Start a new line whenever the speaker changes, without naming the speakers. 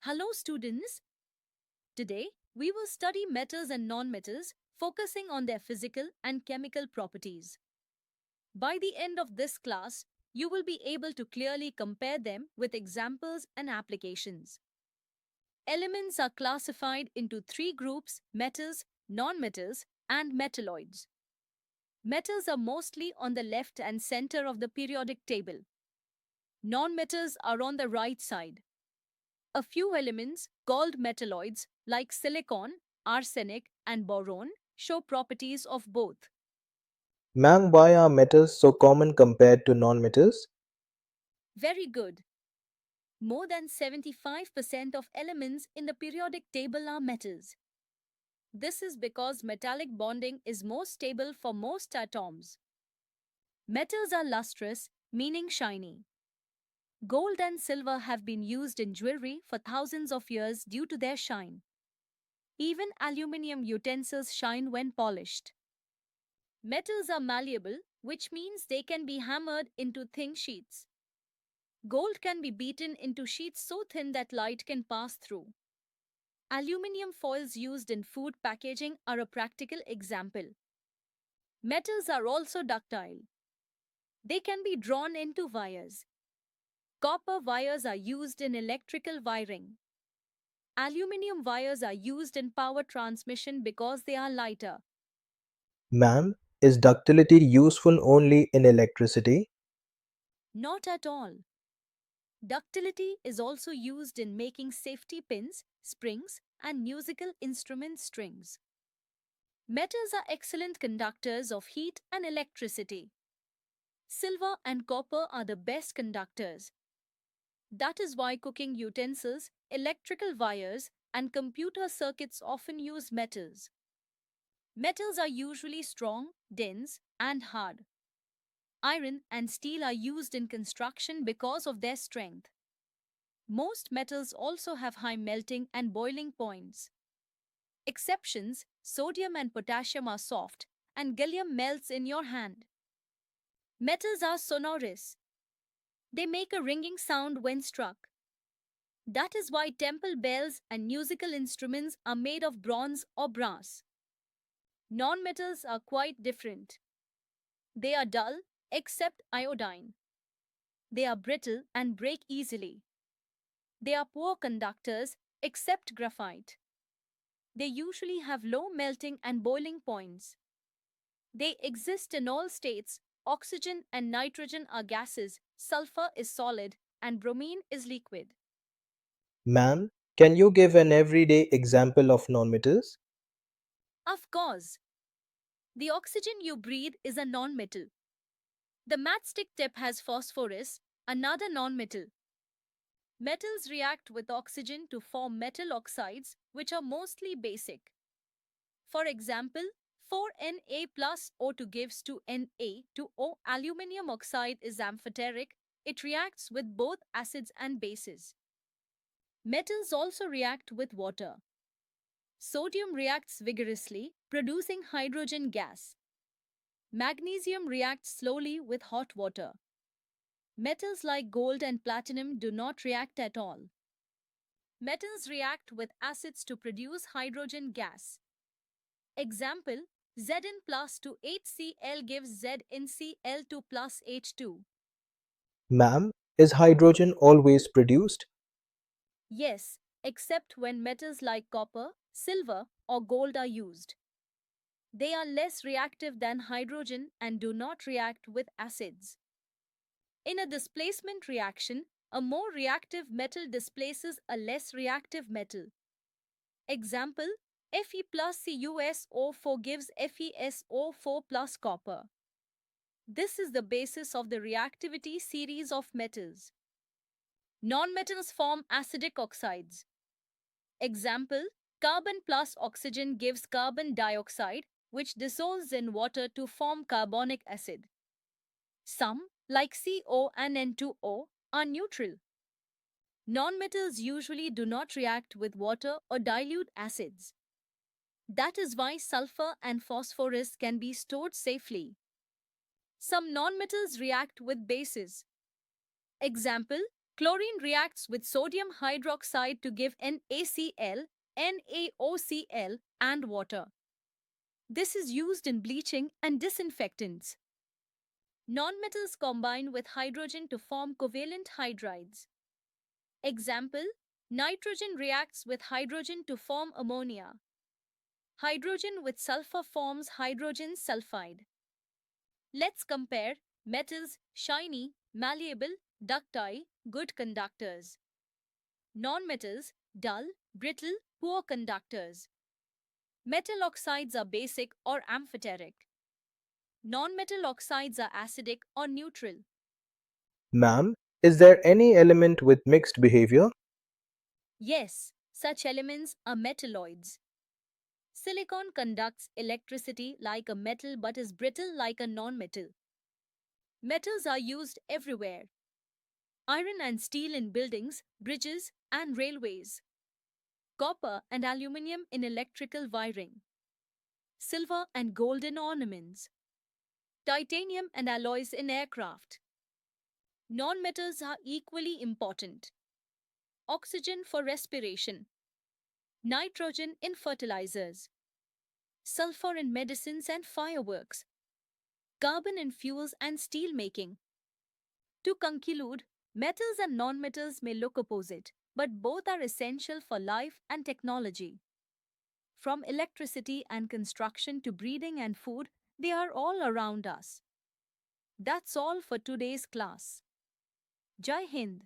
Hello, students. Today, we will study metals and nonmetals, focusing on their physical and chemical properties. By the end of this class, you will be able to clearly compare them with examples and applications. Elements are classified into three groups: metals, nonmetals, and metalloids. Metals are mostly on the left and center of the periodic table. Nonmetals are on the right side. A few elements, called metalloids, like silicon, arsenic, and boron, show properties of both.
Ma'am, why are metals so common compared to non-metals?
Very good. More than 75% of elements in the periodic table are metals. This is because metallic bonding is more stable for most atoms. Metals are lustrous, meaning shiny. Gold and silver have been used in jewelry for thousands of years due to their shine. Even aluminium utensils shine when polished. Metals are malleable, which means they can be hammered into thin sheets. Gold can be beaten into sheets so thin that light can pass through. Aluminium foils used in food packaging are a practical example. Metals are also ductile. They can be drawn into wires. Copper wires are used in electrical wiring. Aluminium wires are used in power transmission because they are lighter.
Ma'am, is ductility useful only in electricity?
Not at all. Ductility is also used in making safety pins, springs, and musical instrument strings. Metals are excellent conductors of heat and electricity. Silver and copper are the best conductors. That is why cooking utensils, electrical wires, and computer circuits often use metals. Metals are usually strong, dense, and hard. Iron and steel are used in construction because of their strength. Most metals also have high melting and boiling points. Exceptions: sodium and potassium are soft, and gallium melts in your hand. Metals are sonorous. They make a ringing sound when struck. That is why temple bells and musical instruments are made of bronze or brass. Non-metals are quite different. They are dull, except iodine. They are brittle and break easily. They are poor conductors, except graphite. They usually have low melting and boiling points. They exist in all states. Oxygen and nitrogen are gases, sulfur is solid, and bromine is liquid.
Ma'am, can you give an everyday example of non-metals?
Of course, the oxygen you breathe is a nonmetal. The matchstick tip has phosphorus, another nonmetal. Metals react with oxygen to form metal oxides, which are mostly basic. For example, 4Na plus O2 gives to Na2O. Aluminium oxide is amphoteric. It reacts with both acids and bases. Metals also react with water. Sodium reacts vigorously, producing hydrogen gas. Magnesium reacts slowly with hot water. Metals like gold and platinum do not react at all. Metals react with acids to produce hydrogen gas. Example: Zn plus to HCl gives ZnCl2 plus H2.
Ma'am, is hydrogen always produced?
Yes, except when metals like copper, silver, or gold are used. They are less reactive than hydrogen and do not react with acids. In a displacement reaction, a more reactive metal displaces a less reactive metal. Example: Fe plus CuSO4 gives FeSO4 plus copper. This is the basis of the reactivity series of metals. Nonmetals form acidic oxides. Example: carbon plus oxygen gives carbon dioxide, which dissolves in water to form carbonic acid. Some, like CO and N2O, are neutral. Nonmetals usually do not react with water or dilute acids. That is why sulfur and phosphorus can be stored safely. Some nonmetals react with bases. Example: Chlorine reacts with sodium hydroxide to give NaCl, NaOCl, and water. This is used in bleaching and disinfectants. Nonmetals combine with hydrogen to form covalent hydrides. Example: nitrogen reacts with hydrogen to form ammonia. Hydrogen with sulfur forms hydrogen sulfide. Let's compare metals: shiny, malleable, ductile, good conductors. Nonmetals: dull, brittle, poor conductors. Metal oxides are basic or amphoteric. Non-metal oxides are acidic or neutral.
Ma'am, is there any element with mixed behavior?
Yes, such elements are metalloids. Silicon conducts electricity like a metal but is brittle like a non-metal. Metals are used everywhere. Iron and steel in buildings, bridges, and railways. Copper and aluminium in electrical wiring. Silver and gold in ornaments. Titanium and alloys in aircraft. Non-metals are equally important. Oxygen for respiration. Nitrogen in fertilizers. Sulfur in medicines and fireworks. Carbon in fuels and steel making. To conclude, metals and nonmetals may look opposite, but both are essential for life and technology. From electricity and construction to breathing and food, they are all around us. That's all for today's class. Jai Hind.